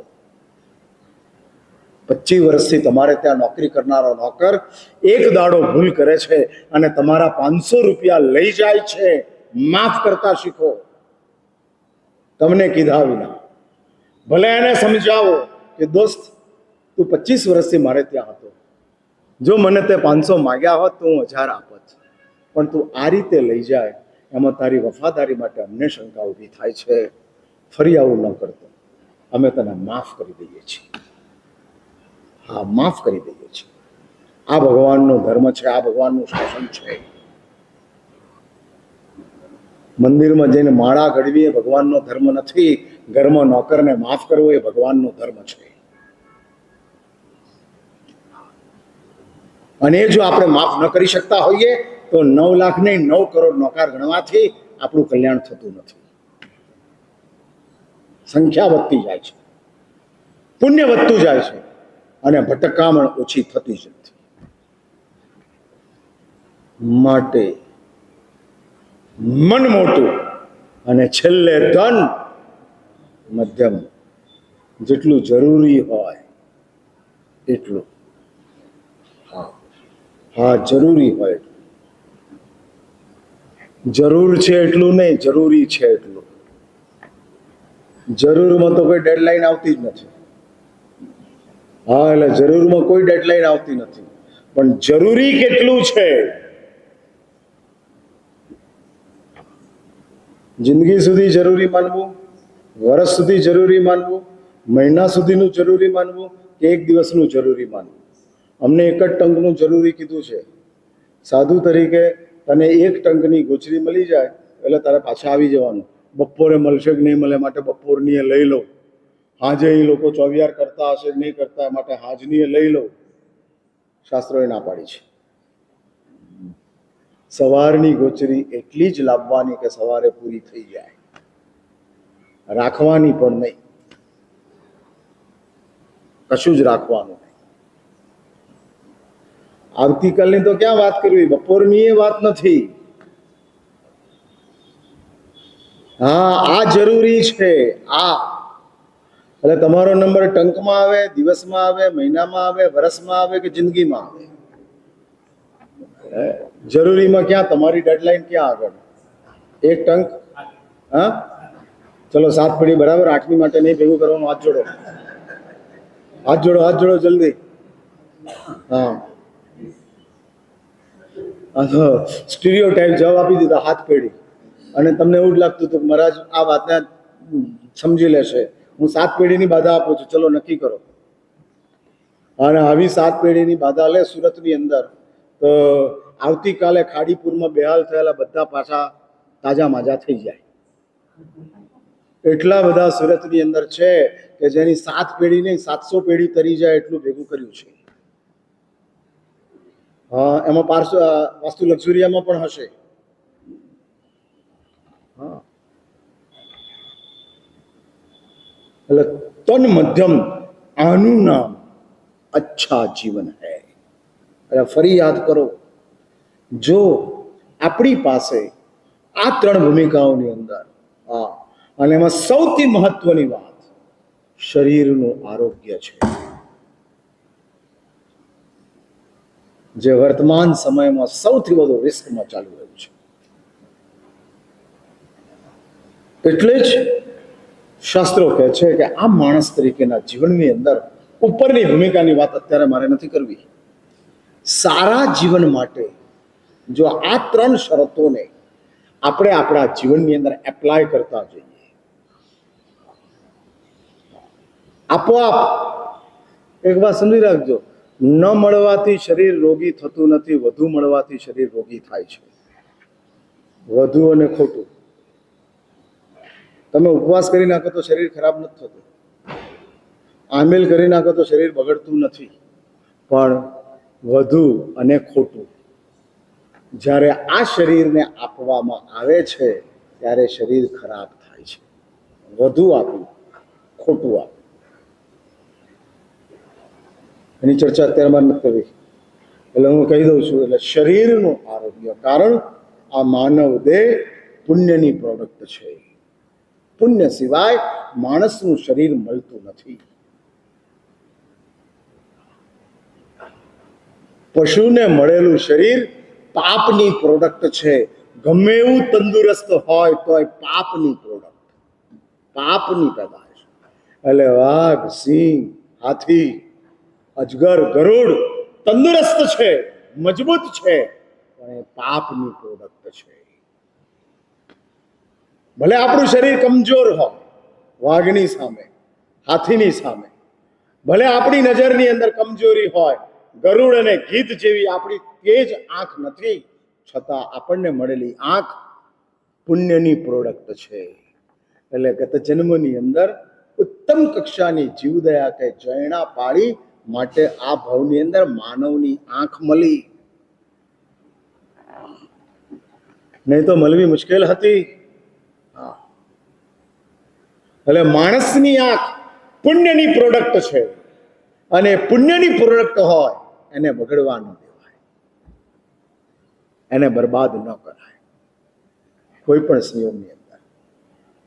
A: 25 વર્ષથી તમારે ત્યાં નોકરી કરનારો નોકર એક દાડો ભૂલ કરે છે અને તમારા 500 રૂપિયા લઈ જાય છે, માફ કરતા શીખો. તમને કીધા વિના. ભલે એને સમજાવો કે દોસ્ત તું 25 વર્ષથી મારે ત્યાં હતો, જો મને તે 500 માગ્યા હોત તો હું 1000 આપત, પણ તું આ રીતે લઈ જાય, એમાં તારી વફાદારી માટે અમને શંકા ઊભી થાય છે. ફરી આવું ન કરતો, અમે તને માફ કરી દઈએ છીએ. હા, માફ કરી દઈએ છીએ. આ ભગવાનનો ધર્મ છે, આ ભગવાનનું શાસન છે. મંદિરમાં જઈને માળા ઘડવી એ ભગવાનનો ધર્મ નથી, ઘરમાં નોકરને માફ કરવો એ ભગવાનનો ધર્મ છે. અને જો આપણે માફ ન કરી શકતા હોઈએ તો 9 લાખ નહીં 9 કરોડ નોકર ગણવાથી આપણું કલ્યાણ થતું નથી. સંખ્યા વધતી જાય છે, પુણ્ય વધતું જાય છે, અને ભટકામણ ઓછી થતી જ નથી. માટે મન મોટું અને છેલ્લે ધન મધ્યમ, જેટલું જરૂરી હોય એટલું. હા હા, જરૂરી હોય, જરૂર છે એટલું નહીં, જરૂરી છે એટલું. જરૂરમાં તો કોઈ ડેડલાઈન આવતી જ નથી. હા, એટલે જરૂરમાં કોઈ ડેડલાઈન આવતી નથી, પણ જરૂરી કેટલું છે. જિંદગી સુધી જરૂરી માનવું, વર્ષ સુધી જરૂરી માનવું, મહિના સુધીનું જરૂરી માનવું, કે એક દિવસનું જરૂરી માનવું. અમને 1 જ ટંકનું જરૂરી કીધું છે. સાધુ તરીકે તને 1 ટંકની ગોચરી મળી જાય એટલે તારે પાછા આવી જવાનું. બપોરે મળશે કે નહીં મળે માટે બપોરની એ લઈ લો. હાજે એ લોકો ચોવિયાર કરતા હશે કે નહીં કરતા માટે હાજની એ લઈ લો. શાસ્ત્રોએ ના પાડી છે. સવારની ગોચરી એટલી જ લાવવાની કે સવારે પૂરી થઈ જાય, રાખવાની પણ નહીં, કશું જ રાખવાનું નહીં. આવતીકાલની તો ક્યાં વાત કરવી, બપોરની એ વાત નથી. હા, આ જરૂરી છે. આ એટલે તમારો નંબર ટંકમાં આવે, દિવસમાં આવે, મહિનામાં આવે, વર્ષમાં આવે કે જિંદગીમાં આવે, જરૂરીમાં ક્યાં તમારી ડેડલાઈન ક્યાં આગળ? એક ટંક. હા, ચલો 7 પેઢી બરાબર, 8મી માટે નહીં ભેગું કરવાનું. હાથ જોડો, હાથ જોડો, હાથ જોડો જલ્દી. હા, સ્ટીરિયો ટાઈપ જવાબ આપી દીધા, 7 પેઢી. અને તમને એવું જ લાગતું હતું કે મહારાજ આ વાતને સમજી લેશે, હું 7 પેઢીની બાધા આપું છું, ચલો નક્કી કરો. અને આવી 7 પેઢીની બાધા લે સુરતની અંદર, તો આવતીકાલે ખાડીપુરમાં બેહાલ થયેલા બધા પાછા તાજા માજા થઈ જાય. એટલા બધા સુરતની અંદર છે કે જેની 7 પેઢી નહીં 700 પેઢી તરી જાય એટલું ભેગું કર્યું છે. હા, એમાં વાસ્તુ લક્ઝુરિયામાં પણ હશે. હા, એટલે તન મધ્યમ, આનું નામ અચ્છા જીવન હૈ. એટલે ફરી યાદ કરો, જો આપણી પાસે આ 3 ભૂમિકાઓની અંદર, હા, અને એમાં સૌથી મહત્વની વાત શરીરનું આરોગ્ય છે, જે વર્તમાન સમયમાં સૌથી વધુ રિસ્કમાં ચાલી રહ્યું છે. એટલે જ શાસ્ત્રો કહે છે કે આ માણસ તરીકેના જીવનની અંદર ઉપરની ભૂમિકાની વાત અત્યારે મારે નથી કરવી. સારા જીવન માટે જો આ 3 શરતોને આપણે આપણા જીવનની અંદર એપ્લાય કરતા જઈએ, આપોઆપ એક વાત સમજી રાખજો, ન મળવાથી શરીર રોગી થતું નથી, વધુ મળવાથી શરીર રોગી થાય છે. વધુ અને ખોટું. તમે ઉપવાસ કરી નાખો તો શરીર ખરાબ નથી થતું, આમેલ કરી નાખો તો શરીર બગડતું નથી, પણ વધુ અને ખોટું જ્યારે આ શરીરને આપવામાં આવે છે ત્યારે શરીર ખરાબ થાય છે. વધુ આપ્યું, ખોટું આપ્યું, એની ચર્ચા અત્યારે મારે નથી કરવી, એટલે હું કહી દઉં છું. એટલે શરીરનું આરોગ્ય, કારણ આ માનવ દેહ પુણ્યની પ્રોડક્ટ છે. પુણ્ય સિવાય માણસનું શરીર મળતું નથી. પશુને મળેલું શરીર પાપની પ્રોડક્ટ છે. ગમે એવું તંદુરસ્ત હોય તોય પાપની પ્રોડક્ટ, પાપની પેદાશ. એટલે વાઘ, સિંહ, હાથી, અજગર, ગરુડ તંદુરસ્ત છે, મજબૂત છે, પણ એ પાપની પ્રોડક્ટ છે. ભલે આપણું શરીર કમજોર હોય વાઘની સામે, હાથીની સામે, ભલે આપણી નજરની અંદર કમજોરી હોય, ગરુડ અને ગીધ જેવી આપણી તેજ આંખ નથી, છતાં આપણને મળેલી આંખ પુણ્યની પ્રોડક્ટ છે. એટલે ગત જન્મની અંદર ઉત્તમ કક્ષાની જીવદયા કે જયણા પાડી માટે આ ભાવની અંદર માનવની આંખ મળી, નહીં તો મળવી મુશ્કેલ હતી. એટલે માણસની આંખ પુણ્યની પ્રોડક્ટ છે, અને પુણ્યની પ્રોડક્ટ હોય એને બગડવા ન દેવાય, એને બરબાદ ન કરાય. કોઈ પણ સંયોગની અંદર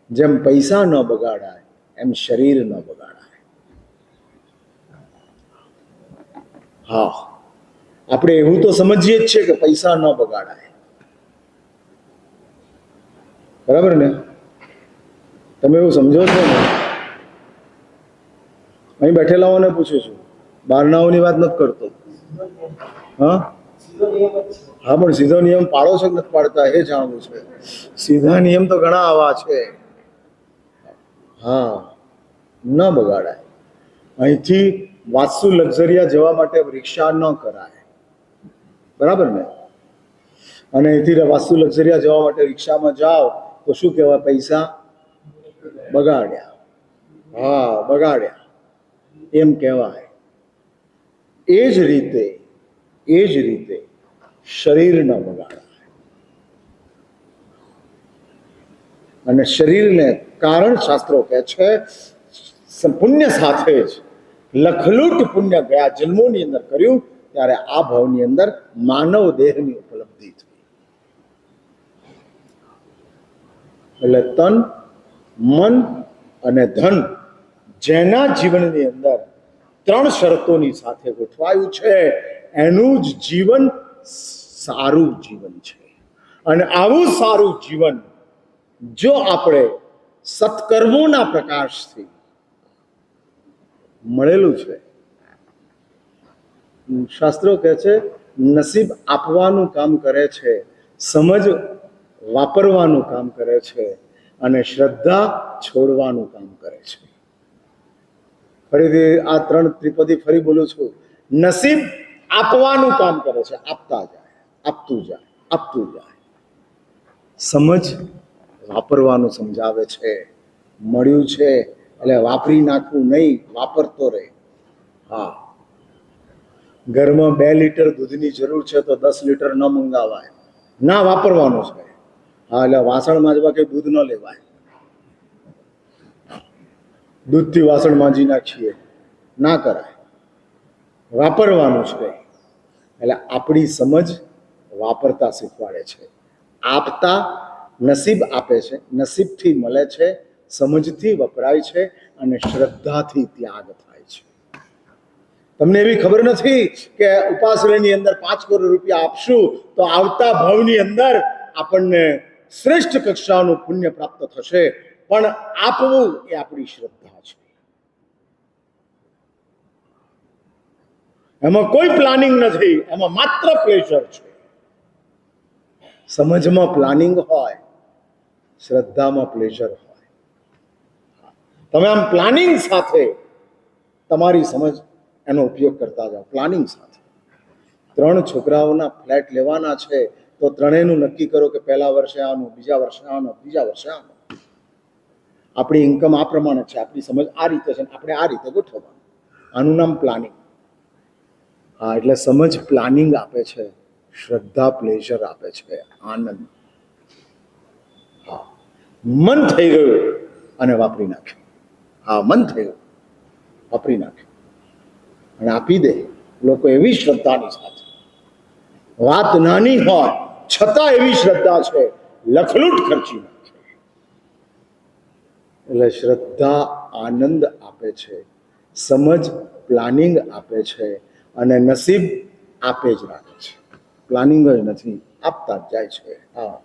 A: જેમ પૈસા ન બગાડાય એમ શરીર ન બગાડાય. હા, આપણે એવું તો સમજીએ જ છે કે પૈસા ન બગાડાય, બરાબર ને? તમે એવું સમજો છો ને? અહીં બેઠેલાઓને પૂછું છું, બહારનાઓની વાત નથી કરતો. હા, હા, પણ સીધો નિયમ પાડો છો કે નથી પાડતા એ જાણવું છે. સીધા નિયમ તો ઘણા આવા છે. હા, ન બગાડાય. અહીંથી વાસ્તુ લક્ઝરિયા જવા માટે રિક્ષા ન કરાય, બરાબર ને? અને અહીંથી વાસ્તુ લક્ઝરિયા જવા માટે રિક્ષામાં જાઓ તો શું કહેવાય? પૈસા બગાડ્યા. હા, બગાડ્યા એમ કહેવાય. એ જ રીતે શરીર ન બગાડાય. અને શરીરને કારણ શાસ્ત્રો કહે છે પુણ્ય સાથે જ લખલૂટ પુણ્ય ગયા જન્મોની અંદર કર્યું ત્યારે આ ભાવની અંદર માનવ દેહની ઉપલબ્ધિ થઈ. એટલે તન, મન અને ધન જેના જીવનની અંદર 3 શરતોની સાથે ગોઠવાયું છે એનું જ જીવન સારું જીવન છે. અને આવું સારું જીવન જો આપણે સત્કર્મોના પ્રકાશથી મળેલું છે. શાસ્ત્રો કહે છે નસીબ આપવાનું કામ કરે છે, સમજ વાપરવાનું કામ કરે છે અને શ્રદ્ધા છોડવાનું કામ કરે છે. ફરીથી આ 3 ત્રિપદી ફરી બોલું છું. નસીબ આપવાનું કામ કરે છે, આપતા જાય, આપતું જાય, આપતું જાય. સમજ વાપરવાનું સમજાવે છે. મળ્યું છે એટલે વાપરી નાખવું નહીં, વાપરતો રહે. હા, ઘરમાં 2 લીટર દૂધની જરૂર છે તો 10 લીટર ન મંગાવાય, ના વાપરવાનું છે. હા, એટલે વાસણ માંજવા કે દૂધ ન લેવાય, દૂધથી વાસણ માંજી નાખીએ, ના કરાય, વાપરવાનું છે. એટલે આપણી સમજ વાપરતા શીખવાડે છે. આપતા નસીબ આપે છે, નસીબથી મળે છે, સમજથી વપરાય છે અને શ્રદ્ધાથી ત્યાગ થાય છે. તમને એવી ખબર નથી કે ઉપાશ્રયની અંદર 5 કરોડ રૂપિયા આપશું તો આવતા ભાવની અંદર આપણને શ્રેષ્ઠ કક્ષાનું પુણ્ય પ્રાપ્ત થશે. પણ આપવું એ આપણી શ્રદ્ધા છે. એમાં કોઈ પ્લાનિંગ નથી, એમાં માત્ર પ્લેઝર છે. સમજમાં પ્લાનિંગ હોય, શ્રદ્ધામાં પ્લેઝર હોય. તમે આમ પ્લાનિંગ સાથે તમારી સમજ એનો ઉપયોગ કરતા જાઓ. પ્લાનિંગ સાથે 3 છોકરાઓના ફ્લેટ લેવાના છે તો 3નું નક્કી કરો કે પહેલા વર્ષે આનું, બીજા વર્ષે આનું, ત્રીજા વર્ષે આનું. આપણી ઇન્કમ આ પ્રમાણે છે, આપણી સમજ આ રીતે છે, આપણે આ રીતે ગોઠવવાનું. આનું નામ પ્લાનિંગ. હા, એટલે સમજ પ્લાનિંગ આપે છે, શ્રદ્ધા પ્લેઝર આપે છે, આનંદ. હા, મન થઈ ગયું અને વાપરી નાખ્યું. હા, મન થઈ ગયું, વાપરી નાખ્યું અને આપી દે લોકો એવી શ્રદ્ધાની સાથે. વાત નાની હોય છતાં એવી શ્રદ્ધા છે, લખલૂટ ખર્ચી નાખે. એટલે શ્રદ્ધા આનંદ આપે છે, સમજ પ્લાનિંગ આપે છે અને નસીબ આપે જ રાખે છે. પ્લાનિંગ જ નથી, આપતા જ જાય છે. હા,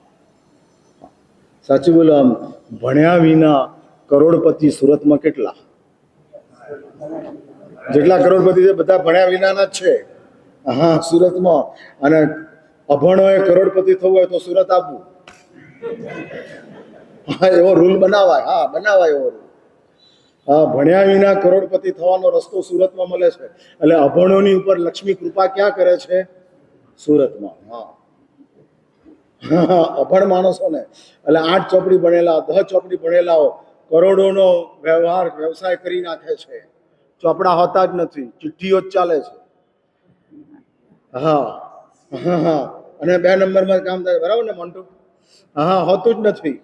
A: સાચું બોલો. આમ ભણ્યા વિના કરોડપતિ સુરતમાં કેટલા? જેટલા કરોડપતિ છે બધા ભણ્યા વિનાના જ છે. હા, સુરતમાં. અને અભણોએ કરોડપતિ થવું હોય તો સુરત આવવું. હા, એવો રૂલ બનાવાય. હા, બનાવાય એવો રૂલ. હા, ભણ્યા વિના કરોડપતિ થવાનો રસ્તો સુરતમાં મળે છે. એટલે અભણોની ઉપર લક્ષ્મી કૃપા ક્યાં કરે છે? સુરતમાં. હા, અભણ માણસોને એટલે 8 ચોપડી ભણેલા, 10 ચોપડી ભણેલાઓ કરોડોનો વ્યવસાય કરી નાખે છે. ચોપડા હોતા જ નથી, ચિઠ્ઠીઓ જ ચાલે છે. હા, હા, અને 2 નંબરમાં કામ થાય. બરાબર ને મોન્ટુ? હા, હોતું જ નથી.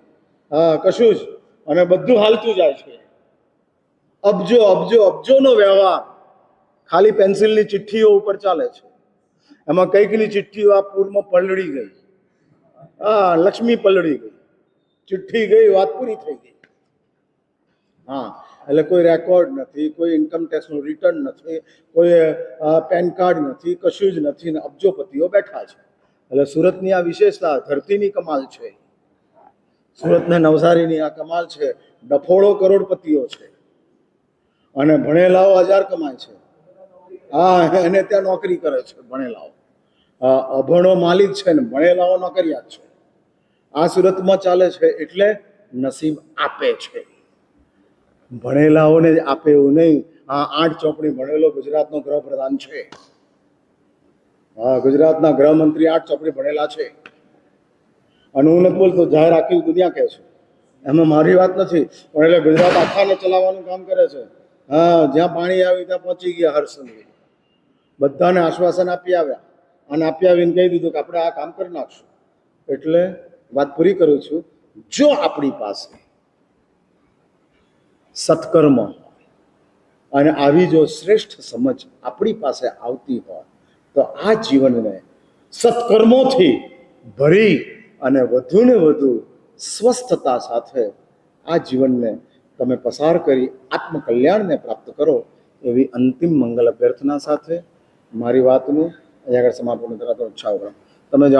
A: હા, કશું જ. અને બધું હાલતું જાય છે. અબજો અબજો અબજોનો વ્યવહાર ખાલી પેન્સિલની ચિઠ્ઠીઓ ઉપર ચાલે છે. એમાં કંઈકની ચિઠ્ઠીઓ આ પૂરમાં પલળી ગઈ. હા, લક્ષ્મી પલળી ગઈ, ચિઠ્ઠી ગઈ, વાત પૂરી થઈ ગઈ. હા, એટલે કોઈ રેકોર્ડ નથી, કોઈ ઇન્કમ ટેક્સનું રિટર્ન નથી, કોઈ પેન કાર્ડ નથી, કશું જ નથી ને અબજોપતિઓ બેઠા છે. એટલે સુરતની આ વિશેષતા ધરતીની કમાલ છે. સુરત ને નવસારીની આ કમાલ છે. ડફોળો કરોડપતિઓ છે અને ભણેલાઓ 1000 કમાય છે. હા, એને ત્યાં નોકરી કરે છે ભણેલાઓ. અભણો માલિક છે ને ભણેલાઓ નોકરિયાત છે. આ સુરતમાં ચાલે છે. એટલે નસીબ આપે છે, ભણેલાઓને જ આપે એવું નહીં. આ 8 ચોપડી ભણેલો ગુજરાતનો ગૃહપ્રધાન છે. હા, ગુજરાતના ગૃહમંત્રી 8 ચોપડી ભણેલા છે. અને હું નથી બોલતો, જાહેર આખી દુનિયા કહે છે. એમાં મારી વાત નથી. પણ એટલે ગુજરાત આખાને ચલાવવાનું કામ કરે છે. હા, જ્યાં પાણી આવ્યું ત્યાં પહોંચી ગયા હર્ષસંઘવી. બધાને આશ્વાસન આપી આવ્યા અને આપી આવીને કહી દીધું કે આપણે આ કામ કરી નાખશું. એટલે વાત પૂરી કરું છું. જો આપણી પાસે સત્કર્મ અને આવી જો શ્રેષ્ઠ સમજ આપણી પાસે આવતી હોય તો આ જીવનને સત્કર્મોથી ભરી અને વધુને વધુ સ્વસ્થતા સાથે આ જીવનને તમે પસાર કરી આત્મકલ્યાણને પ્રાપ્ત કરો એવી અંતિમ મંગલ અભ્યર્થના સાથે મારી વાતનું અહીંયા આગળ સમાપન કરાતો ઈચ્છા તમે